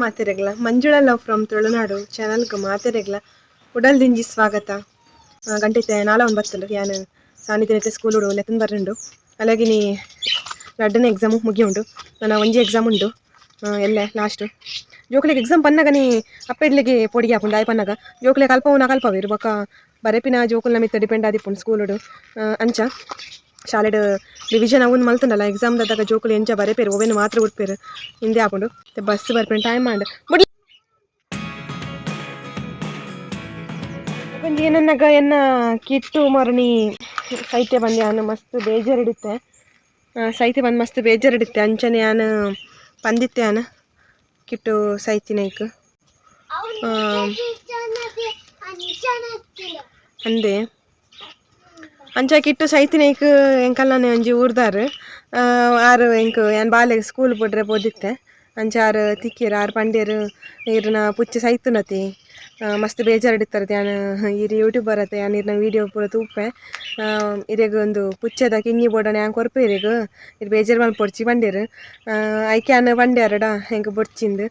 ಮಾತೆರೆಗ್ಲ Manjula love from Tulunadu ಚಾನಲ್ಗೆ ಮಾತೆರೆಗ್ಲ ಉಡಲ್ ದಿಂಜಿ ಸ್ವಾಗತ. ಗಂಟೆ ನಾಳ ಒಂದು ಬರ್ತುಂಡು ಯಾನು ಸಾನಿಧ್ಯತೆ ಸ್ಕೂಲ್ ಉಡು ಲೆತ್ತನ್ ಬರ್ರುಂಡು అలాగే నీ ರಡ್ಡನೇ ಎಕ್ಸಾಮು ಮುಗಿ ಉಂಡು ನನ್ನ ಒಂಜಿ ಎಕ್ಸಾಮ್ ಉಂಡು ಎಲ್ಲೆ ಲಾಸ್ಟ್ ಜೋಕ್ಲೆಗ್ ಎಕ್ಸಾಮ್ ಪನ್ನಗನಿ ಅಪ್ಪೆಡ್ಲಿಗೆ ಪೊಡಿಗೆ ಹಾಪುಂಡು ಆಯ್ ಪನ್ನಗ ಜೋಕ್ಲೆ ಕಲ್ಪವುನ ಕಲ್ಪವೇರು ಬೊಕ ಬರೆಪಿನ ಜೋಕುಲ್ನ ಮಿತ್ತ ಡಿಪೆಂಡ್ ಆದಿಪ್ಪುಂಡು ಸ್ಕೂಲುಡು ಅಂಚ ಶಾಲೆಡ್ ರಿವಿಷನ್ ಅವನ್ ಮಲ್ತುಂಡಲ್ಲ ಎಕ್ಸಾಮ್ ದಾದಾಗ ಜೋಕುಲು ಎಂಚ ಬರೆಪೇರು ಒವೆನು ಮಾತ್ರ ಉಡ್ಪೇರು ಹಿಂದೆ ಹಾಪುಂಡು ಬಸ್ ಬರ್ಪೇನು ಟೈಮ್ ಮಾಡು ಒಂಜಿ ಏನನ್ನಾಗ ಎನ್ನ ಕಿಟ್ಟು ಮರಣಿ ಸೈತೆ ಬಂದು ನಾನು ಮಸ್ತ್ ಬೇಜಾರಿಡುತ್ತೆ ಸೈತೆ ಬಂದು ಮಸ್ತ್ ಬೇಜಾರಿಡುತ್ತೆ ಅಂಚನೆ ನಾನು ಬಂದಿತ್ತೆ ನಾನು ಕಿಟ್ಟು ಸೈತಿನೈಕ್ ಅಂದೆ ಅಂಚ ಕಿಟ್ಟು ಸೈತಿನೈಕ್ ಎಂಕಲ್ಲಾನೆ ಒಂಜಿ ಊರ್ದಾರು ಆರು ಎಂಕ್ ಯಾನ್ ಬಾಲೆಗ್ ಸ್ಕೂಲ್ ಬಿಡ್ರೆ ಬೋದಿತ್ತೆ ಅಂಚ ಆರು ತಿಕ್ಕಿರು ಆರು ಪಂಡೇರು ಇರ್ನ ಪುಚ್ಚ ಸೈತುನತಿ ಮಸ್ತ್ ಬೇಜಾರಿಡ್ತಾರೆ ಯಾನು ಇರು ಯೂಟ್ಯೂಬರ್ ಅತ್ತೆ ಯಾನು ಇರ್ನ ವೀಡಿಯೋ ಪೂರ ತೂಪೆ ಇರೆಗ್ ಒಂದು ಪುಚ್ಚದ ಕಿನ್ನಿ ಬೋಡನೆ ಹ್ಯಾಂಗೆ ಕೊರ್ಪೆ ಇರೆಗ್ ಇರು ಬೇಜಾರು ಮಾಡಿ ಪೊಡ್ಚಿ ಬಂಡೇರು ಐಕೆ ಅನ್ನ ಬಂಡ್ಯಾರಡ ಹೆಂಗೆ ಬೊಡ್ಚಿಂದು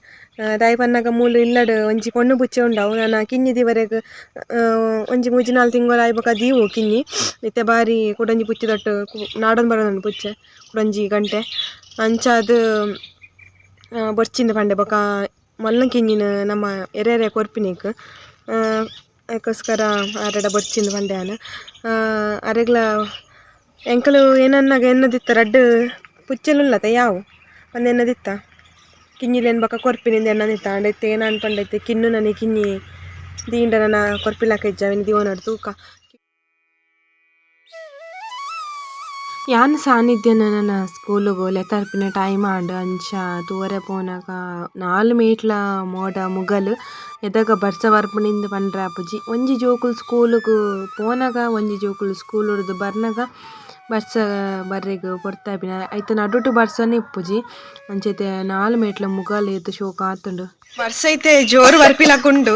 ದಾಯಿ ಪನ್ನಾಗ ಮೂಲು ಇಲ್ಲಡು ಒಂಜಿ ಪೊಣ್ಣು ಪುಚ್ಚೆ ಉಂಡವು ನಾನು ಕಿನ್ನಿ ದಿವರೆಗ್ ಒಂಜಿ 3-4 ತಿಂಗಳು ಆಯ್ಬೇಕ ದೀವು ಕಿನ್ನಿ ಇತ್ತೆ ಬಾರಿ ಕುಡಂಜಿ ಪುಚ್ಚಿ ತೊಟ್ಟು ನಾಡೊಂದು ಬರೋದು ಪುಚ್ಚೆ ಕುಡಂಜಿ ಗಂಟೆ ಅಂಚ ಅದು ಬೊಡ್ಚಿಂದು ಪಂಡೆ ಬೊಕ ಮಲ್ಲ ಕಿನ್ನಿನ ನಮ್ಮ ಎರೆ ಕೊರ್ಪಿನಿಕ್ ಅದಕ್ಕೋಸ್ಕರ ಆರಡ ಬೊಡ್ಚಿಂದು ಪಂಡೆ ನಾನು ಅರೆಗ್ಲ ಎಂಕಲು ಏನನ್ನಾಗ ಎನ್ನದಿತ್ತ ರಡ್ಡು ಪುಚ್ಚೆಲುಲ್ಲತ ಯಾವು ಒಂದು ಎನ್ನದಿತ್ತ ಕಿನ್ನಿಲೇನು ಬೊಕ ಕೊರ್ಪಿನಿಂದ ಎನ್ನದಿತ್ತ ಅಂಡೈತೆ ಏನು ಅನ್ಪಂಡೈತೆ ಕಿನ್ನು ನನಗೆ ಕಿನ್ನಿ ದೀಂಡ ನನ್ನ ಕೊರ್ಪಿಲಕ ಇಜ್ಜಾವಿನ ದಿವನೋಡು ತೂಕ ಯಾನ್ ಸಾನ್ನಿಧ್ಯನ ನನ್ನ ಸ್ಕೂಲಿಗೆ ಲೆತರ್ಪಿನ ಟೈಮ್ ಆಂಡ್ ಅಂಚ ತೂವರೆ ಪೋನಾಗ 4 ಮೀಟ್ಲ ಮೋಡ ಮುಗಲು ಎದಾಗ ಬರ್ಸ ಬರ್ಪುನಿಂದ ಪಂಡ್ರೆ ಆಪುಜಿ ಒಂಜಿ ಜೋಕುಲು ಸ್ಕೂಲಿಗೆ ಪೋನಾಗ ಒಂಜಿ ಜೋಕುಲು ಸ್ಕೂಲ್ ಉಡ್ದು ಬರ್ನಾಗ ಬರ್ಸ ಬರ್ರೆಗ್ ಪೊರ್ತಾಪಿನ ಐತ ನಡುಟು ಬರ್ಸನೆ ಇಪ್ಪುಜಿ ಅಂಚೈತೆ 4 ಮೀಟ್ಲ ಮುಗಲು ಎದ್ದು ಶೋಕ ಆತುಂಡು ಬರ್ಸ ಐತೆ ಜೋರು ಬರ್ಪಿಲಕುಂಡು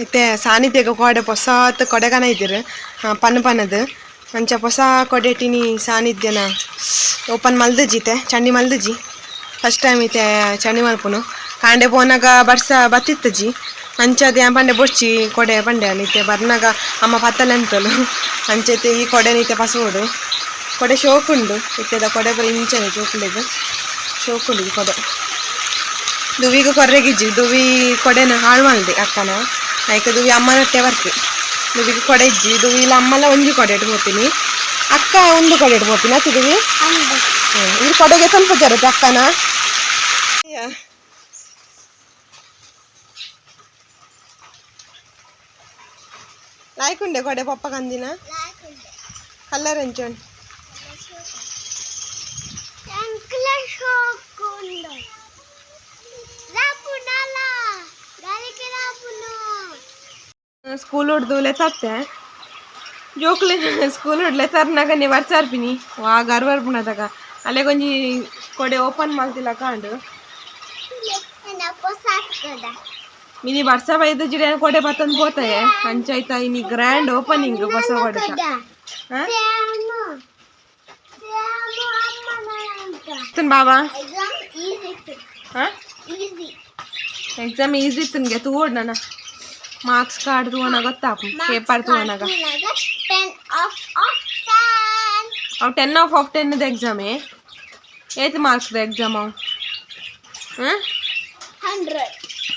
ಐತೆ ಸಾನ್ನಿಧ್ಯಗ ಕೊಡೆ ಪೊಸಾತ್ ಕೊಡೆಗನ ಇದ್ದಿರು ಪನ್ನದು ಅಂಚ ಹೊಸ ಕೊಡೆಟಿನಿ ಸಾನ್ನಿಧ್ಯನ ಓಪನ್ ಮಲ್ದಜಿತೆ ಚಂಡಿ ಮಲ್ದಜಿ ಫಸ್ಟ್ ಟೈಮ್ ಐತೆ ಚಂಡಿ ಮಲ್ಪುನು ಕಾಂಡೆ ಪೋನಾಗ ಬರ್ಸ ಬತ್ತಿತ್ತಜಿ ಅಂಚದ ಪಂಡೆ ಬೊಡ್ಚಿ ಕೊಡೆ ಪಂಡೆ ಅಲ್ಲಿತ್ತೆ ಬರ್ನಾಗ ಅಮ್ಮ ಪತ್ತಲೆಂತಲು ಅಂಚೈತೆ ಈ ಕೊಡೆ ನೀತೆ ಪಸೋಡು ಕೊಡೆ ಶೋಕುಂಡು ಇತ್ತೆದ ಕೊಡೆ ಬರೀ ಇಂಚನೆ ಜೋಕುಲೆಗ್ ಶೋಕುಂಡು ಈ ಕೊಡೆ ದುವಿಗೂ ಕೊರ್ರೆಗಿಜ್ಜಿ ದುವಿ ಕೊಡೆನ ಹಾಳು ಮಲ್ದೆ ಅಕ್ಕನ ಆಯ್ಕೆ ದುವಿ ಅಮ್ಮನೊಟ್ಟೆ ಬರ್ತಿ ದುವಿಗೆ ಕೊಡೆ ಇಜ್ಜಿ ದುವಿ ಇಲ್ಲ ಅಮ್ಮಲ್ಲ ಒಂಜಿ ಕೊಡೆ ಇಟ್ಟು ಹೋಗ್ತೀನಿ ಅಕ್ಕ ಒಂದು ಕೊಡೆ ಇಟ್ಟು ಹೋಗ್ತೀನಿ ಹತ್ತಿದೀವಿ ಈ ಕೊಡೆಗೆ ಸ್ವಲ್ಪ ಜರುತ್ತೆ ಅಕ್ಕನ ಲಾಯ್ಕುಂಡೆ ಕೊಡೆ ಪಪ್ಪ ಕಂದಿನ ಕಲ್ಲರ್ ಎಂಚೋಣ್ ಸ್ಕೂಲ್ ಹೊಡ್ದು ಲೆತತ್ತೆ ಜೋಕ್ಲೆ ಸ್ಕೂಲ್ ಹೊಡ್ ಲೆತರ್ನಾಗ ನೀ ವರ್ಸಾರ್ಪಿನಿ ವಾ ಗರ್ವರ್ಪುಣದಾಗ ಅಲ್ಲೆಗೊಂಜಿ ಕೊಡೆ ಓಪನ್ ಮಾಡ್ತಿಲ್ಲ ಕಾಂಡು ಮಿನಿ ಬರ್ಸ ಬೈದು ಜಿಡ ಕೊಡೆ ಬತ್ತಂದು ಪೋತಾಯ ಅಂಚಾಯ್ತಾ ಇನಿ ಗ್ರ್ಯಾಂಡ್ ಓಪನಿಂಗ್ ಹೊಸ ಕೊಡೆ ಬಾಬಾ ಎಕ್ಸಾಮ್ ಈಸಿ ಇತ್ತು ನಿಮಗೆ ತೂಡ್ ನನ್ನ ಮಾರ್ಕ್ಸ್ ಕಾರ್ಡ್ ತೂವನ ಗೊತ್ತಾಪು ಪೇಪರ್ ತೂವನಾಗ ಅವು 10 ಆಫ್ 10 ಎಕ್ಸಾಮೇ ಏತ್ ಮಾರ್ಕ್ಸ್ ಎಕ್ಸಾಮ್ ಅವು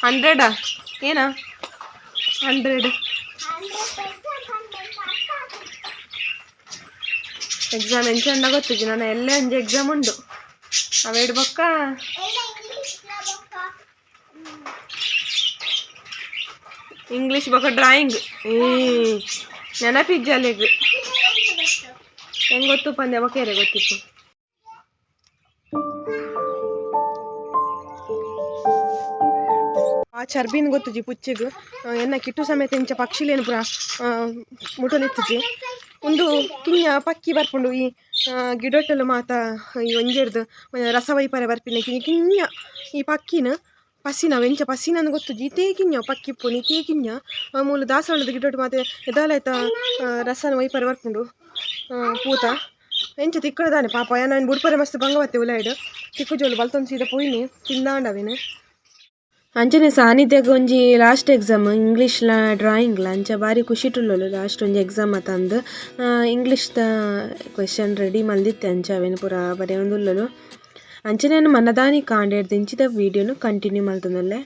100 ಏನ 100 ಎಕ್ಸಾಮ್ ಎಂಚಂದ ಗೊತ್ತಿದ್ದಿ ನಾನು ಎಲ್ಲೇ ಒಂಜಿ ಎಕ್ಸಾಮ್ ಉಂಡು ಅವೇಡು ಬೊಕ್ಕ ಇಂಗ್ಲೀಷ್ ಬೊಕ್ಕ ಡ್ರಾಯಿಂಗ್ ನೆನಪಿಜ್ಜಲೆಗ್ ಹೆಂಗೆ ಗೊತ್ತು ಪಂದ್ಯ ಬೊಕ್ಕೇರೆ ಗೊತ್ತಿತ್ತು ಆ ಚರ್ಬಿನ ಗೊತ್ತುಜಿ ಪುಚ್ಚೆಗು ಎನ್ನ ಕಿಟ್ಟು ಸಮೇತ ಇಂಚ ಪಕ್ಷಿಲೇನು ಪುರ ಮುಟಲಿತ್ತುಜಿ ಒಂದು ಕಿಂಜ ಪಕ್ಕಿ ಬರ್ಪುಂಡು ಈ ಗಿಡೊಟ್ಟಲು ಮಾತ ಈ ಒಂಜೆರ್ದು ರಸವೈಪರೆ ಬರ್ಪಿನ ಕಿಂಜ ಈ ಪಕ್ಕಿನ ಪಸಿನ ವೆಂಚ ಪಸಿನ ಗೊತ್ತುಜಿ ಇತೇ ಕಿಂಜ ಪಕ್ಕಿಪ್ಪುನಿ ಇತೇ ಕಿಂಜ ಮೂಲು ದಾಸವಾಳದ ಗಿಡೊಟ್ಟು ಮಾತೆ ಎದಾಲಾಯ್ತ ರಸನ ವೈಪರೆ ಬರ್ಪುಂಡು ಪೂತ ಎಂಚ ತಿಕ್ಕಡದಾನೆ ಪಾಪ ನಾನು ಬುಡ್ಪರೆ ಮಸ್ತ್ ಭಂಗವತ್ತೆ ಉಲಾಯ್ಡು ತಿಕ್ಕು ಜೋಲು ಬಲ್ತೊಂದು ಸೀದ ಪೋಯ್ನಿ ತಿಂದಾಂಡವೇನೆ ಅಂಚನೆ ಸಾನಿಧ್ಯಾಗ ಒಂಜಿ ಲಾಸ್ಟ್ ಎಕ್ಸಾಮ್ ಇಂಗ್ಲೀಷ್ಲ ಡ್ರಾಯಿಂಗ್ಲ ಅಂಚ ಬಾರಿ ಖುಷಿ ಟುಲ್ಲುಲು ಲಾಸ್ಟ್ ಒಂಜಿ ಎಕ್ಸಾಮ್ ತಂದು ಇಂಗ್ಲೀಷ್ದ ಕ್ವೆಶನ್ ರೆಡಿ ಮಲ್ದಿತ್ತೆ ಅಂಚ ಅವೆನ್ ಪೂರ ಬರೆಯೊಂದುಲ್ಲಲು ಅಂಚನೆ ನಾನು ಮನ್ನದಾನಿ ಕಾಂಡೆ ದಿಂಚಿದ ವೀಡಿಯೋನು ಕಂಟಿನ್ಯೂ ಮಲ್ತೊಂದುಲ್ಲೆ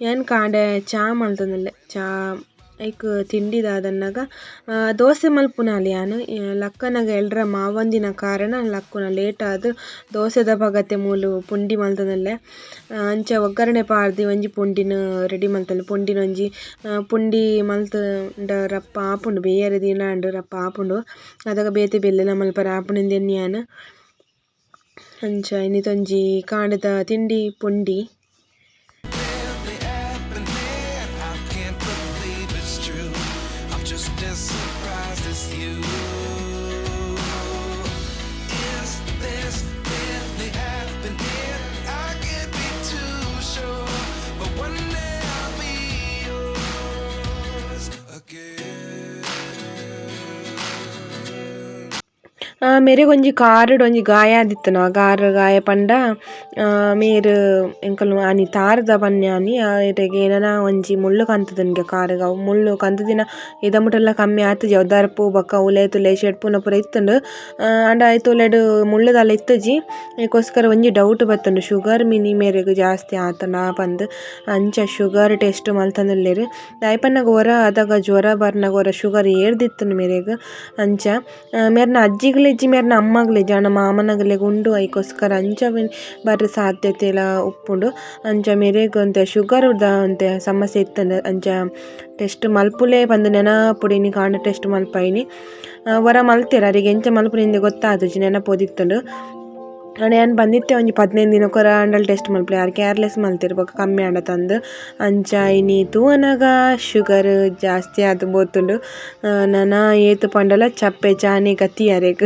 ಏನು ಕಾಂಡೆ ಚಾ ಮಲ್ತೊಂದುಲ್ಲೆ ಚಾ ಐಕ್ ತಿಂಡಿ ದಾದನ್ನಾಗ ದೋಸೆ ಮಲ್ಪುನಾಲಿ ಯಾನು ಲಕ್ಕನಾಗ ಎಲ್ರ ಮಾವಂದಿನ ಕಾರಣ ಲಕ್ಕುನ ಲೇಟ್ ಆದ್ ದೋಸೆದ ಪಗತ್ತೆ ಮೂಲು ಪುಂಡಿ ಮಲ್ತೊಂದುಲ್ಲೆ ಅಂಚ ಒಗ್ಗರಣೆ ಪಾರ್ದು ಒಂಜಿ ಪುಂಡಿನ ರೆಡಿ ಮಲ್ತೊಂದು ಪುಂಡಿನ ಒಂಜಿ ಪುಂಡಿ ಮಲ್ತುಂಡ ರಪ್ಪ ಆಪುಂಡು ಬೇಯರೆ ದಿನಾಂಡ್ ರಪ್ಪ ಆಪುಂಡು ಅದಾಗ ಬೇತೆ ಬೆಲ್ಲೆಲ ಮಲ್ಪರೆ ಆಪುಂಡು ಎನ್ನಿಯಾನು ಅಂಚ ಇನ್ನಿತೊಂಜಿ ಕಾಂಡದ ತಿಂಡಿ ಪುಂಡಿ ಮೇರೆಗ್ ಒಂಜಿ ಕಾರುಡು ಒಂಜಿ ಗಾಯ ಆದಿತ್ತುನ ಕಾರ್ ಗಾಯ ಪಂಡ ಮೇರ್ ಎಂಕಲ್ನ ಆನಿ ತಾರ್ದ ಪನ್ಯಾನಿ ಐರೆಗ್ ಏನನ ಒಂಜಿ ಮುಳ್ಳು ಕಂತುದುಂಡ್ಗೆ ಕಾರುಗ್ ಅವು ಮುಳ್ಳು ಕಂತುದಿನ ಇದ ಮುಟಲ್ಲ ಕಮ್ಮಿ ಆತುಜಿ ಅವು ದರ್ಪು ಬೊಕ್ಕ ಉಲೆ ತುಲೆ ಶೆಡ್ಪುನ ಪೂರ ಇತ್ತುಂಡು ಆಂಡ ಐತ ಉಲೆಡ್ ಮುಳ್ಳುದಾಲ ಇತ್ತುಜಿ ಐಕೋಸ್ಕರ ಒಂಜಿ ಡೌಟ್ ಬತ್ತುಂಡು ಶುಗರ್ ಮಿನಿ ಮೇರೆಗ್ ಜಾಸ್ತಿ ಆತುಂಡ ಪಂದ್ ಅಂಚ ಶುಗರ್ ಟೆಸ್ಟ್ ಮಲ್ತೊಂದುಲ್ಲೆರ್ ದಾಯಪನ್ನಗ ಒರ ಅದಾಗ ಜ್ವರ ಬರ್ನಗ ಒರ ಶುಗರ್ ಏರ್ದಿತ್ತುಂಡು ಮೇರೆಗ್ ಅಂಚ ಮೇರ್ನ ಅಜ್ಜಿಗ್ಲ ಇಜ್ಜಿ ಮೇರ್ನ ಅಮ್ಮಗ್ಲ ಇಜ್ಜಿ ಆಂಡ ಮಾಮನಗಲೆಗ್ ಉಂಡು ಐಕೋಸ್ಕರ ಅಂಚ ಬರ್ರೆ ಸಾಧ್ಯತೆಲ ಉಪ್ಪುಂಡು ಅಂಚ ಮೇರೆಗ್ ಒಂತೆ ಶುಗರ್ದ ಒಂತೆ ಸಮಸ್ಯೆ ಇತ್ತಂಡ ಅಂಚ ಟೆಸ್ಟ್ ಮಲ್ಪುಲೆ ಪಂದ್ ನೆನಪುಡಿನಿ ಕಾಂಡ ಟೆಸ್ಟ್ ಮಲ್ಪೈನಿ ವರ ಮಲ್ತೆರ್ ಅರಿಗೆ ಎಂಚ ಮಲ್ಪುನಿಂದೆ ಗೊತ್ತಾದುಜಿ ನೆನಪೋದಿತ್ತುಂಡು ಆಂಡ ಏನು ಬಂದಿತ್ತೆ ಒಂಜಿ 15 ದಿನಕ್ಕೊರ ಆಂಡಲ್ ಟೆಸ್ಟ್ ಮಲ್ಪುಲೆ ಯಾರು ಕೇರ್ಲೆಸ್ ಮಲ್ತೆರ್ ಬೊಕ ಕಮ್ಮಿ ಆಂಡ ತಂದು ಅಂಚ ಇನಿ ತೂವನಗ ಶುಗರ್ ಜಾಸ್ತಿ ಆದ್ ಬೋತುಂಡು ನನ ಏತ್ ಪಂಡಲ ಚಪ್ಪೆ ಚಾನೆ ಗತಿ ಅರೆಗ್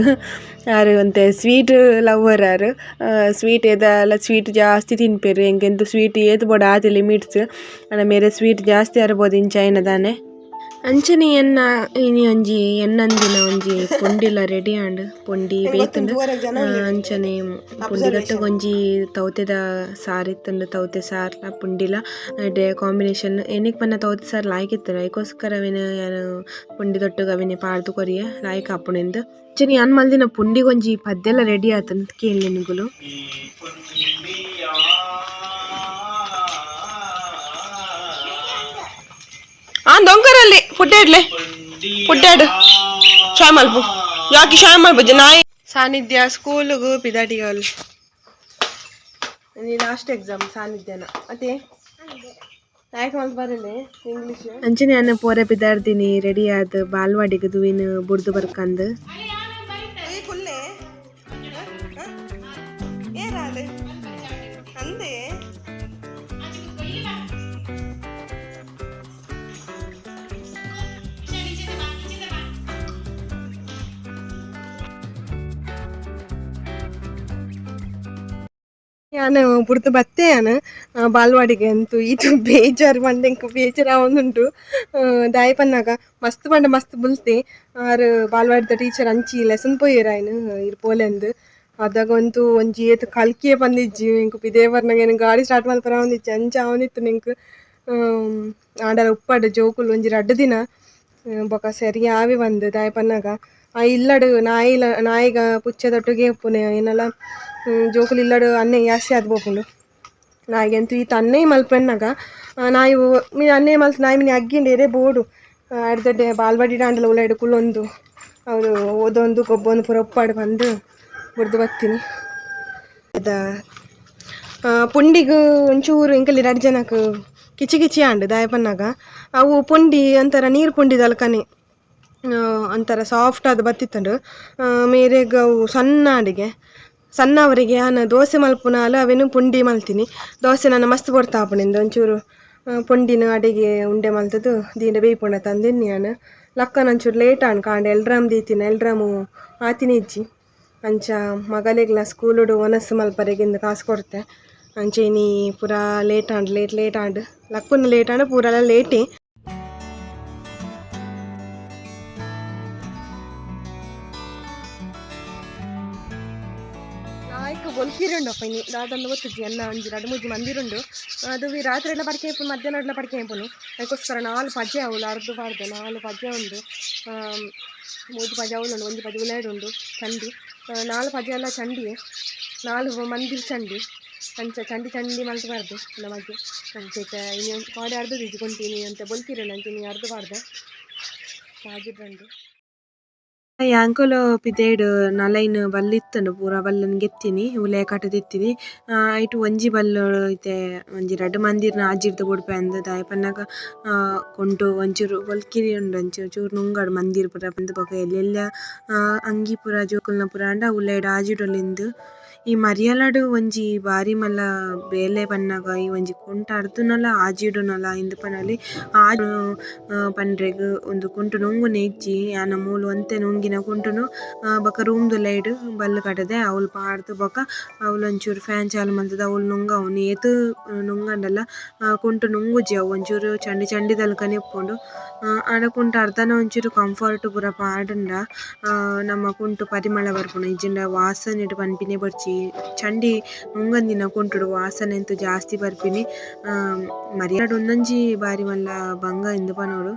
ಆರು ಒಂತೆ ಸ್ವೀಟ್ ಲವ್ವರ್ ಆರು ಸ್ವೀಟ್ ಏದಾಲ ಸ್ವೀಟ್ ಜಾಸ್ತಿ ತಿನ್ಪೆರ್ ಎಂಕೆಂತು ಸ್ವೀಟ್ ಏತ್ ಬೋಡ ಆತೆ ಲಿಮಿಟ್ಸ್ ಆಂಡ ಮೇರೆ ಸ್ವೀಟ್ ಜಾಸ್ತಿ ಆರ್ಬೋದು ಇಂಚ ಐನದಾನೆ ಅಂಚನೆ ಎನ್ನ ಇನಿ ಒಂಜಿ ಎನ್ನಂದಿನ ಒಂಜಿ ಪೊಂಡಿಲ ರೆಡಿ ಆಂಡ್ ಪೊಂಡಿ ಬೇತುಂಡು ಅಂಚನೆ ಪುಂಡಿಗಟ್ಟಗ ಒಂಜಿ ತೌತೆದ ಸಾರು ಇತ್ತುಂಡು ತೌತೆ ಸಾರ್ಲ ಪುಂಡಿಲ ಡೆ ಕಾಂಬಿನೇಷನ್ ಎನಿಕ್ ಪನ್ನ ತೌತೆ ಸಾರು ಲಾಯ್ಕ್ ಇತ್ತುಂಡು ಐಕೋಸ್ಕರ ಅವೆನ್ ಪುಂಡಿ ದೊಟ್ಟುಗ ಅವೆನೆ ಪಾಡ್ದು ಕೊರಿಯೆ ಲಾಯ್ಕ್ ಆಪುಂಡೆಂದು ಅಂಚನೆ ಯಾನ್ ಮಲ್ದಿನ ಪುಂಡಿಗೊಂಜಿ ಪದ್ದೆಲ ರೆಡಿ ಆತುಂಡು ಕೇಳಿ ನಿಗುಲು ದೊಂಕರಲ್ಲಿ ಪುಟ್ಟಾಡ್ಲೆ ಪುಟ್ಟಾಡು ಶಾಯ್ ಮಲ್ಪು ಯಾಕೆ ಶಾಯ್ ಮಲ್ಪು ನಾಯಿ ಸಾನ್ನಿಧ್ಯ ಸ್ಕೂಲ್ಗೂ ಪಿದಾಟಿಗಲ್ ನೀ ಲಾಸ್ಟ್ ಎಕ್ಸಾಮ್ ಸಾನ್ನಿಧ್ಯನ ಅದೇ ನಾಯಕ ಮಲ್ಪು ಬರಲೆ ಇಂಗ್ಲೀಷ್ ಅಂಚನೆ ಅನ್ನ ಪೋರೆ ಪಿದಾಡ್ದಿನಿ ರೆಡಿ ಆದ್ ಬಾಲ್ವಾಡಿಗೆ ದುವಿನ ಬುಡ್ದು ಬರ್ಕಂದು ನಾನು ಬುಡ್ದು ಬತ್ತೆ ನಾನು ಬಾಲ್ವಾಡಿಗೆ ಅಂತೂ ಇದು ಬೇಜಾರು ಮಂಡೆಂಕ ಬೇಜಾರು ಆವೊಂದುಂಟು ದಾಯಪನ್ನಾಗ ಮಸ್ತ್ ಪಂಡ ಮಸ್ತ್ ಬುಲ್ತೆ ಆರು ಬಾಲ್ವಾಡಿದ ಟೀಚರ್ ಅಂಚಿ ಲೆಸನ್ ಪೋಯೆರ್ ಆಯ್ನು ಇರ್ ಪೋಲೆಂದು ಅದಾಗಂತೂ ಒಂಜಿ ಏತ್ ಕಲ್ಕಿಯೇ ಬಂದಿಜ್ಜಿ ಎಂಕ್ ಪಿದೇವರ್ನಾಗ ಏನು ಗಾಡಿ ಸ್ಟಾರ್ಟ್ ಮಲ್ಪರ ಆವೊಂದಿಜ್ಜಿ ಅಂಚ ಆವೊಂದಿತ್ತು ನಿಂಕ್ ಆಂಡಲ ಉಪ್ಪಡ್ ಜೋಕುಲು ಒಂಜಿ 2 ದಿನ ಬೊಕ ಸರಿ ಆವಿ ಬಂದು ದಾಯಪನ್ನಾಗ ಇಲ್ಲಡ್ ನಾಯಿಗ ಪುಚ್ಚದೊಟ್ಟುಗೆ ಉಪ್ಪುನೆ ಏನಲ್ಲ ಜೋಕುಲು ಇಲ್ಲಡ್ ಅನ್ನೆ ಜಾಸ್ತಿ ಆದ್ ಬೋಪುಂಡು ನಾಯಿಗಂತೂ ಈತ ಅನ್ನೇ ಮಲ್ಪೆನ್ನಾಗ ನಾಯಿ ಅನ್ನೇ ಮಲ್ತು ನಾಯಿ ಮಿನಿ ಅಗ್ಗಿಂಡೇರೆ ಬೋಡು ಅಡ್ದಡ್ಡೆ ಬಾಲ್ವಾಡಿ ದಾಂಡಲ ಉಲಾಯ್ಡ್ ಕುಲೊಂದು ಅವರು ಓದೊಂದು ಗೊಬ್ಬೊಂದು ಪೂರ ಉಪ್ಪಾಡ್ ಬಂದು ಬುಡ್ದು ಬರ್ತೀನಿ ಅದ ಪುಂಡಿಗ್ ಒಂಚೂರು ಎಂಕಲ್ಲಿ 2 ಜನಕ್ ಕಿಚಿ ಕಿಚಿ ಆಂಡ್ ದಾಯಪನ್ನಾಗ ಅವು ಪುಂಡಿ ಒಂಥರ ನೀರು ಪುಂಡಿದಲ್ಕನೆ ಒಂಥರ ಸಾಫ್ಟ್ ಆದ್ ಬತ್ತಿತ್ತಂಡು ಮೇರೆಗ್ ಅವು ಸಣ್ಣವರಿಗೆ ನಾನು ದೋಸೆ ಮಲ್ಪುನಾಲ ಅವೇನು ಪುಂಡಿ ಮಲ್ತೀನಿ ದೋಸೆ ನಾನು ಮಸ್ತ್ ಕೊಡ್ತಾ ಆಪುಂಡು ಒಂಚೂರು ಪುಂಡಿನ ಅಡಿಗೆ ಉಂಡೆ ಮಲ್ತದು ದೀಂಡ ಬೇಯ್ಪುಂಡ ತಂದಿನಿ ನಾನು ಲಕ್ಕನ ಒಂಚೂರು ಲೇಟ್ ಆಂಡ್ ಕಾಂಡ ಎಲ್ರಾಮ್ ದೀತಿನ ಎಲ್ರಾಮು ಆತಿನಿ ಇಜ್ಜಿ ಅಂಚ ಮಗಲೆಗ್ಲ ಸ್ಕೂಲುಡು ಒನಸ್ ಮಲ್ಪರೆಗಿಂದ ಕಾಸು ಕೊಡ್ತೆ ಅಂಚ ಇನಿ ಪೂರ ಲೇಟ್ ಆಂಡ್ ಲಕ್ಕುನ ಲೇಟ್ ಆಂಡ್ ಪೂರ ಲೇಟೇ ಬೊಲ್ಕಿರುಂಡಪ್ಪ ಇನ್ನು ದಾದಂದು ಗೊತ್ತಿದ್ದಿ ಅನ್ನ ಒಂಜಿ 2-3 ಮಂದಿರುಂಡು ಅದು ರಾತ್ರಿ ಎಲ್ಲ ಪಡ್ಕೆ ಹಾಯ್ಪು ಮಧ್ಯಾಹ್ನ ಎಲ್ಲ ಪಡ್ಕೆ ಹಾಯ್ಪುನು ಅದಕ್ಕೋಸ್ಕರ 4 ಪಜೆ ಅವಳು ಅರ್ಧ ಬಾರ್ದು 4 ಪಜೆ ಉಂಡು 3 ಪಜೆ ಅವಳು ಒಂದು ಪಜೆ ಉಲಾಯ್ಡು ಉಂಡು ಚಂಡಿ 4 ಪಜೆ ಎಲ್ಲ ಚಂಡಿ 4 ಮಂದಿರ ಚಂಡಿ ಅಂಚ ಚಂಡಿ ಮಲ್ತಬಾರ್ದು ನಮಗೆ ಅಂಚೆ ಇನ್ನು ಕಾಡೆ ಅರ್ಧ ತಿಜ್ಕೊಂತೀನಿ ಅಂತ ಬೊಲ್ಕಿರೋಣ ಅಂತ ನೀವು ಅರ್ಧ ಬಾರ್ದು ಕಾಜಿಡ್ರಂಡು ಯಾಂಕೊಲ ಪಿದೆಡ್ ನಲೈನ್ ಬಲ್ಲಿತ್ತಂಡು ಪೂರ ಬಲ್ಲನ್ ಗೆತ್ತಿನಿ ಉಲೆ ಕಟ್ಟದಿತ್ತಿನಿ ಐಟ್ ಒಂಜಿ ಬಲ್ಲು ಇತ್ತೆ ಒಂಜಿ 2 ಮಂದಿರ್ನ ಆಜಿರ್ದ ಬುಡ್ಪೆ ಅಂದ್ ದಾಯೆ ಪನ್ನಗ ಕೊಂಟು ಒಂಚೂರು ಬೊಲ್ಕಿರಿ ಉಂಡು ಒಂಚೂರು ಚೂರು ನುಂಗಡ್ ಮಂದಿರ್ ಪೂರ ಬಂದು ಬೊಕ ಎಲ್ಲೆಲ್ಲ ಅಂಗಿ ಪೂರ ಜೋಕುಲ್ನ ಪೂರ ಅಂಡ ಉಲೆಡ್ ಆಜಿಡೊಲಿಂದು ಈ ಮರಿಯಲಡ್ ಒಂಜಿ ಬಾರಿ ಮಲ್ಲ ಬೇಲೆ ಪನ್ನಗ ಈ ಒಂಜಿ ಕೊಂಟ ಅರ್ದುನಲ ಆಜಿಡುನಲ ಇಂದು ಪನೊಲಿ ಆಜು ಪಂಡ್ರೆಗ್ ಒಂದು ಕುಂಟು ನುಂಗುನೆ ಇಜ್ಜಿ ಯಾನ ಮೂಲು ಒಂತೆ ನುಂಗಿನ ಕುಂಟುನು ಬೊಕ ರೂಮ್ದು ಲೈಡ್ ಬಲ್ಲು ಕಟ್ಟದೆ ಅವ್ಲು ಪಾಡ್ದು ಬೊಕ ಅವ್ಲು ಒಂಚೂರು ಫ್ಯಾನ್ ಚಾಲು ಮಲ್ತದ ಅವ್ಲು ನುಂಗವ್ನು ಏತು ನುಂಗಂಡಲ್ಲ ಕುಂಟು ನುಂಗುಜಿ ಅವು ಒಂಚೂರು ಚಂಡಿ ತಲ್ಕನೆ ಉಪ್ಪುಂಡು ಆಂಡ ಕುಂಟು ಅರ್ಧನ ಒಂಚೂರು ಕಂಫರ್ಟ್ ಪೂರ ಪಾಡುಂಡ ನಮ್ಮ ಕುಂಟು ಪರಿಮಳ ಬರ್ಪುನ ಇಜ್ಜಿಂಡ ವಾಸನೆ ಇಟ್ಟು ಪನ್ಪಿನೇ ಬರ್ಚಿ ಚಂಡಿ ನುಂಗಂದಿನ ಕುಂಟುಡು ವಾಸನೆ ಅಂತೂ ಜಾಸ್ತಿ ಬರ್ಪಿನಿ ಮರಿಯಾಡು ಒಂದೊಂಜಿ ಬಾರಿ ಮಲ್ಲ ಬಂಗ ಇಂದು ಪನೋಡು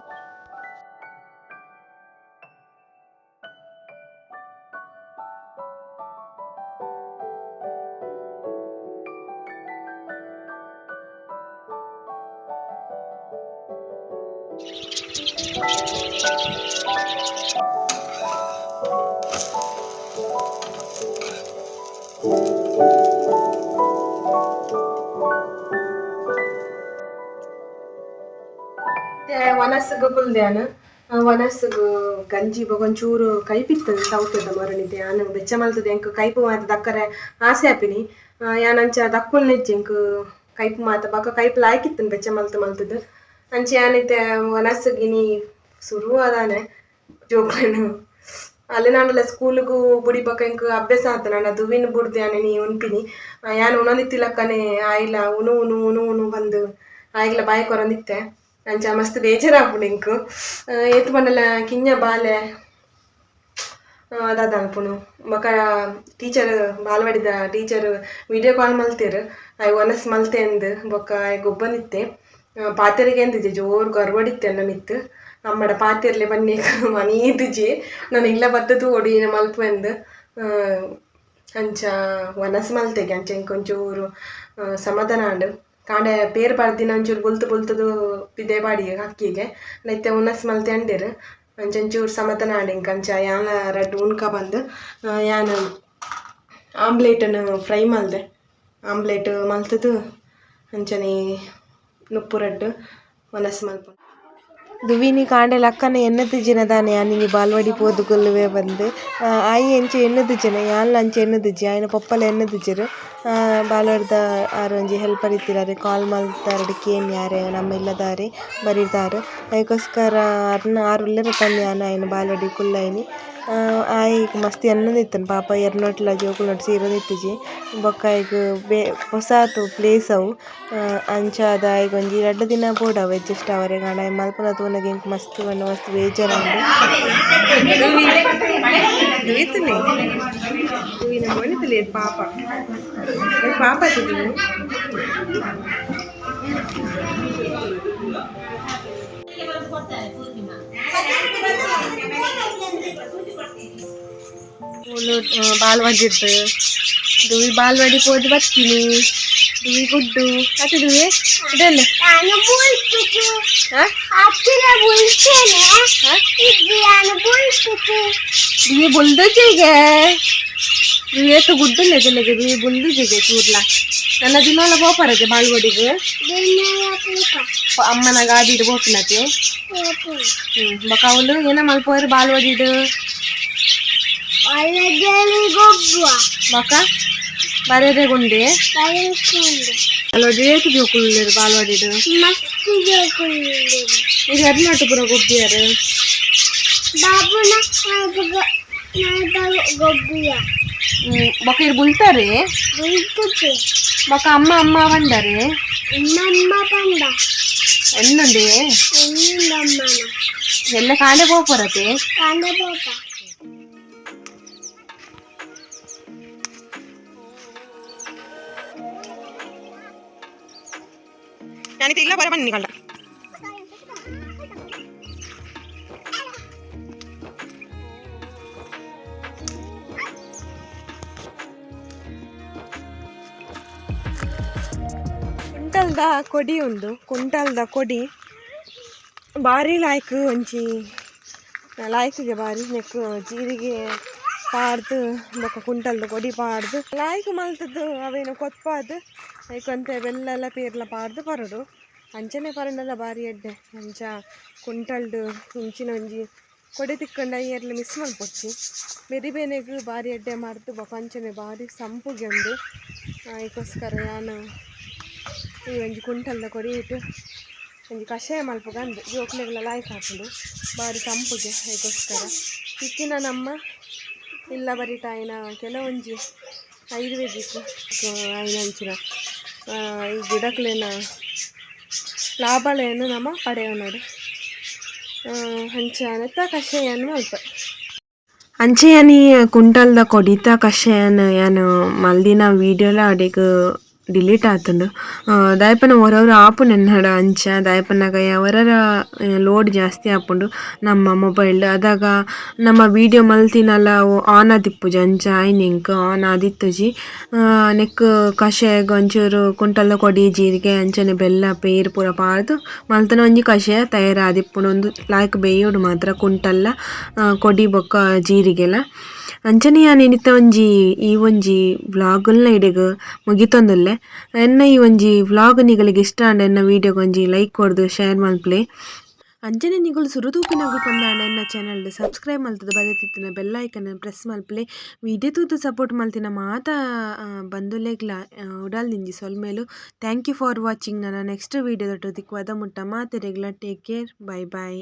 ವನಸ್ಸು ಕುಲ್ದ್ಯಾನು ವನಸ್ಸು ಗಂಜಿ ಒಂಚೂರು ಕೈಪಿತ್ತದು ಸೌತದ ಮರಣಿದ್ದೆ ನಾನು ಬೆಚ್ಚ ಮಲ್ತದೆ ಎಂಕ್ ಕೈಪು ಮಾತ ದಕ್ಕರೆ ಆಸೆ ಆಪಿನಿ ಯಾನಂಚ ದಕ್ಕುಲ್ ನೆಜ್ಜಿ ಎಂಕ್ ಕೈಪು ಮಾತ ಬಕ್ಕ ಕೈಪು ಲಾಯ್ಕಿತ್ತನು ಬೆಚ್ಚ ಮಲ್ತದು ಅಂಚೆ ಯಾನೈತೆ ವನಸ್ಸುಗಿನಿ ಶುರು ಅದಾನೆ ಜೋಕ್ಲನು ಅಲ್ಲಿ ನಾನೆಲ್ಲ ಸ್ಕೂಲಿಗೂ ಬುಡಿ ಬಕ್ಕ ಎಂಕ್ ಅಭ್ಯಾಸ ಆತ ನಾನು ದುವಿನ ಬುಡ್ದ್ಯಾನೆ ನೀ ಉನ್ಪಿನಿ ಯಾನು ಉಣಲಿತ್ತಿಲಕ್ಕನೆ ಆಯ್ಲ ಉನು ಬಂದು ಆಯ್ಲ ಬಾಯಿ ಕೊರಂದಿತ್ತೆ ಅಂಚ ಮಸ್ತ್ ಬೇಜಾರಾಪುಂಡು ಎಂಕು ಏತ್ ಪಂಡಲ ಕಿಂಜ ಬಾಲೆ ಅದಾದ ಅನ್ಪುನು ಬೊಕ ಟೀಚರ್ ಬಾಲ್ವಾಡಿದ ಟೀಚರ್ ವಿಡಿಯೋ ಕಾಲ್ ಮಲ್ತೇರು ಆಯ್ ಒನಸ್ ಮಲ್ತೆ ಅಂದು ಬೊಕ ಆಯ್ ಗೊಬ್ಬನಿತ್ತೆ ಪಾತೆರಿಗೆ ಅಂದಿದ್ದೆ ಜೋರು ಗರ್ವಡಿತ್ತೆ ಅನ್ನ ಮಿತ್ತು ಅಮ್ಮಡ ಪಾತೆರ್ಲೆ ಬನ್ನಿ ಮನಿ ಇದ್ದಿಜಿ ನಾನು ಇಲ್ಲ ಬತ್ತದು ಒಡಿ ಮಲ್ಪು ಅಂದು ಅಂಚ ಒನಸ್ ಮಲ್ತೆಗೆ ಅಂಚ ಎಂಕೊಂಚೂರು ಸಮಾಧಾನ ಆಂಡು ಕಾಂಡೆ ಪೇರು ಬರ್ದಿನ ಒಂಚೂರು ಬುಲ್ತದು ಪಿದೆ ಬಾಡಿ ಅಕ್ಕಿಗೆ ನೈತೆ ಉನಸ್ ಮಲ್ತೆ ಅಂಡೇರು ಅಂಚೂರು ಸಮಾಧಾನ ಆಂಡೆ ಅಂಚ ಯಾನ ರಡ್ಡು ಉಣ್ಕ ಬಂದು ಯಾನು ಆಮ್ಲೆಟನ್ನು ಫ್ರೈ ಮಲ್ದೆ ಆಮ್ಲೆಟ್ ಮಲ್ತದು ಅಂಚನೆ ನುಪ್ಪು ರಡ್ಡು ಒನಸ್ ಮಲ್ಪ ದುವಿನಿ ಕಾಂಡೆಲ ಅಕ್ಕನ ಎನ್ನದು ಜಿನದಾನೆ ಯಾನಿಗೆ ಬಾಲ್ವಾಡಿ ಪೋದು ಕೊಲ್ಲುವೆ ಬಂದು ಆಯಿ ಎಂಚ ಎನ್ನದು ಜನ ಯಾನ್ಲ ಅಂಚೆ ಎನ್ನದು ಜಿ ಆಯ್ನ ಪಪ್ಪಲ ಎನ್ನದು ಜರು ಬಾಲ್ವಾಡ್ದ ಆರು ಒಂಜಿ ಹೆಲ್ಪರ್ ಇತ್ತಿರಾರೆ ಕಾಲ್ ಮಲ್ತಾರಡು ಕೇನ್ ಯಾರೆ ನಮ್ಮ ಇಲ್ಲದಾರೆ ಬರೀತಾರೆ ಅದಕ್ಕೋಸ್ಕರ ಆರು ಉಲ್ಲರ ತಂದು ಯಾನು ಆಯ್ನ ಬಾಲ್ವಾಡಿ ಕುಲ್ಲೈನಿ ಆಯ್ ಮಸ್ತ್ ಎನ್ನದಿತ್ತನು ಪಾಪ ಎರ್ನೊಟ್ಲ ಜೋಕುಲ್ನೊಟ್ಟು ಸೀರದಿತ್ತಿಜಿ ಬೊಕ್ಕ ಈಗ ಹೊಸಾತು ಪ್ಲೇಸ್ ಅವು ಅಂಚ ಅದ ಈಗ ಒಂಜಿ 2 ದಿನ ಬೋಡವು ಅಡ್ಜಸ್ಟ್ ಅವರೆ ಕಾಂಡ ಮಲ್ಪುನ ತೂನಗ ಎಂಕ್ ಮಸ್ತ್ ಬಣ್ಣ ಮಸ್ತ್ ಬೇಜಾರುಂಡು ಪಾಪ ಪಾಪ ಬಾಲ್ವಾಡಿದ್ದು ದುವಿ ಬಾಲ್ವಾಡಿ ಪೋದು ಬರ್ತೀನಿ ದುವಿ ಗುಡ್ಡು ಅತ್ತೆ ದುವಿ ಇದಲ್ಲ ದುವಿ ಬುಲ್ದಜಿಗೆ ದುವಿ ಎತ್ತು ಗುಡ್ಡಲ್ಲ ಇದಲ್ಲಿಗೆ ದುವಿ ಬುಲ್ದಜಿಗೆ ಚೂರ್ಲ ನನ್ನ ದಿನಲ್ಲ ಪೋಪರಗೆ ಬಾಲ್ವಾಡಿಗೆ ಅಮ್ಮನ ಗಾಡಿಡು ಪೋಪಿನತೆ ಬೊಕ ಅವಳು ಏನ ಮಲ್ಪೋರು ಬಾಲ್ವಾಡಿಡು ಬೊಕ ಬರೆದೆ ಗುಂಡೆ ಬಾಲ್ವಾಡಿ ಏತು ಜೋಕುಲ್ಲೇರು ಬಾಲ್ವಾಡಿಡು ಈಗ ಎರ್ನಾಟು ಪುರ ಗೊಬ್ಬಿಯಾರು ಬೊಕ ಇರು ಬುಲ್ತಾರೆ ಬೊಕ ಅಮ್ಮ ಬಂದರೆ ಎನ್ನುಂಡೆ ಎಲ್ಲ ಕಾಂಡೆ ಪೋಪರತೆ ഞാനിത് ഇല്ല പോലെ പന്നി കണ്ട ಕುಂಟಲ್ದ ಕೊಡಿ ಉಂಡು ಕುಂಟಲ್ದ ಕೊಡಿ ಬಾರಿ ಲಾಯ್ಕ್ ಒಂಜಿ ಲಾಯ್ಕ್ಗೆ ಬಾರಿ ನೆಕ್ ಜೀರಿಗೆ ಪಾಡ್ದು ಬೊಕ್ಕ ಕುಂಟಲ್ದ ಕೊಡಿ ಪಾಡ್ದು ಲಾಯ್ಕ್ ಮಲ್ತದ್ದು ಅವೇನು ಕೊತ್ಪಾದು ಐಕೊಂತೆ ಬೆಲ್ಲ ಪೇರ್ಲ ಪಾಡ್ದು ಪರಡು ಅಂಚನೆ ಪರಂಡದ ಬಾರಿ ಎಡ್ಡೆ ಅಂಚ ಕುಂಟಲ್ಡು ಇಂಚಿನ ಒಂಜಿ ಕೊಡೆ ತಿಕ್ಕಂಡು ಅಯ್ಯರ್ಲಿ ಮಿಸ್ ಮಲ್ಪೊಚ್ಚಿ ಬೆರಿಬೇನೆಗ್ ಬಾರಿ ಎಡ್ಡೆ ಮಾಡ್ದು ಬೊಕ ಅಂಚನೆ ಬಾರಿ ಸಂಪುಗೆ ಉಂಡು ಅದಕ್ಕೋಸ್ಕರ ನಾನು ಈ ಒಂಜಿ ಕುಂಟಲ್ದ ಕೊಡಿ ಇಟ್ಟು ಒಂಜಿ ಕಷಾಯ ಮಲ್ಪಗ ಅಂದು ಜೋಕ್ಲೆಗ್ಲ ಲಾಯ್ಕ್ ಹಾಕೊಂಡು ಬಾರಿ ತಂಪುಗೆ ಅದಕ್ಕೋಸ್ಕರ ಇಕ್ಕಿನ ನಮ್ಮ ಇಲ್ಲ ಬರಿಟ ಆಯ್ನ ಕೆಲವೊಂಜಿ ಆಯುರ್ವೇದಿಕ್ ಆಯ್ನಂಚಿನ ಈ ಗಿಡಕ್ಲೇನ ಲಾಭಲೇನು ನಮ್ಮ ಪಡೆಯೋನೋಡು ಅಂಚ ನೆತ್ತ ಕಷಾಯನ ಮಲ್ಪ ಅಂಚೆಯನಿ ಕುಂಟಲ್ದ ಕೊಡಿತ ಕಷಾಯನ ಯಾನು ಮಲ್ದಿನ ವೀಡಿಯೋಲ ಅಡಿಗೆ ಡಿಲೀಟ್ ಆತುಂಡು ದಾಯಪನ ಹೊರವರು ಆಪುಂಡು ಎನ್ನಡ ಅಂಚ ದಾಯಪನಗ ಹೊರರ ಲೋಡ್ ಜಾಸ್ತಿ ಆಪುಂಡು ನಮ್ಮ ಮೊಬೈಲ್ ಅದಾಗ ನಮ್ಮ ವಿಡಿಯೋ ಮಲ್ತಿನಲ ಆನ್ ಆದಿಪ್ಪುಜಿ ಅಂಚ ಆಯ್ನ ಎಂಕ್ ಆನ್ ಆದಿತ್ತುಜಿ ನೆಕ್ ಕಷಾಯಗ್ ಒಂಚೂರು ಕುಂಟಲ್ದ ಕೊಡಿ ಜೀರಿಗೆ ಅಂಚನೆ ಬೆಲ್ಲ ಪೇರ್ ಪೂರ ಪಾರ್ದು ಮಲ್ತನ ಒಂಜಿ ಕಷಾಯ ತಯಾರಾದಿಪ್ಪುಂಡು ಒಂದು ಲಾಯ್ಕ್ ಬೇಯೋಡು ಮಾತ್ರ ಕುಂಟಲ್ಲ ಕೊಡಿ ಬೊಕ್ಕ ಜೀರಿಗೆಲ ಅಂಚನೆ ಯಾನ್ ಎನ್ನಿತ ಒಂಜಿ ಈ ಒಂಜಿ ವ್ಲಾಗುಲ್ನ ಇಡೆಗ್ ಮುಗಿತೊಂದುಲ್ಲೆ ಎನ್ನ ಈ ಒಂಜಿ ವ್ಲಾಗ್ ನಿಗಳಿಗೆ ಇಷ್ಟ ಆಂಡ ಎನ್ನ ವೀಡಿಯೋಗೆ ಒಂಜಿ ಲೈಕ್ ಕೊರ್ದು ಶೇರ್ ಮಲ್ಪಲೆ ಅಂಚನೆ ನಿಗುಲು ಸುರುತೂಪಿನಗು ಪಂದಾಂಡ ಎನ್ನ ಚಾನಲ್ ಸಬ್ಸ್ಕ್ರೈಬ್ ಮಲ್ತದ ಬರೆತಿತ್ತಿನ ಬೆಲ್ ಐಕನ್ ಪ್ರೆಸ್ ಮಲ್ಪಲೆ ವಿಡಿಯೋ ತೂತು ಸಪೋರ್ಟ್ ಮಲ್ತಿನ ಮಾತ ಬಂದುಲೆಗ್ಲ ಉಡಾಲ್ದಿಂಜಿ ಸೊಲ್ಮೇಲು ಥ್ಯಾಂಕ್ ಯು ಫಾರ್ ವಾಚಿಂಗ್. ನನ್ನ ನೆಕ್ಸ್ಟ್ ವೀಡಿಯೋದೊಟ್ಟು ದಿಕ್ಕು ವದ ಮುಟ್ಟ ಮಾತೆರೆಗ್ಲ ಟೇಕ್ ಕೇರ್ ಬೈ ಬಾಯ್.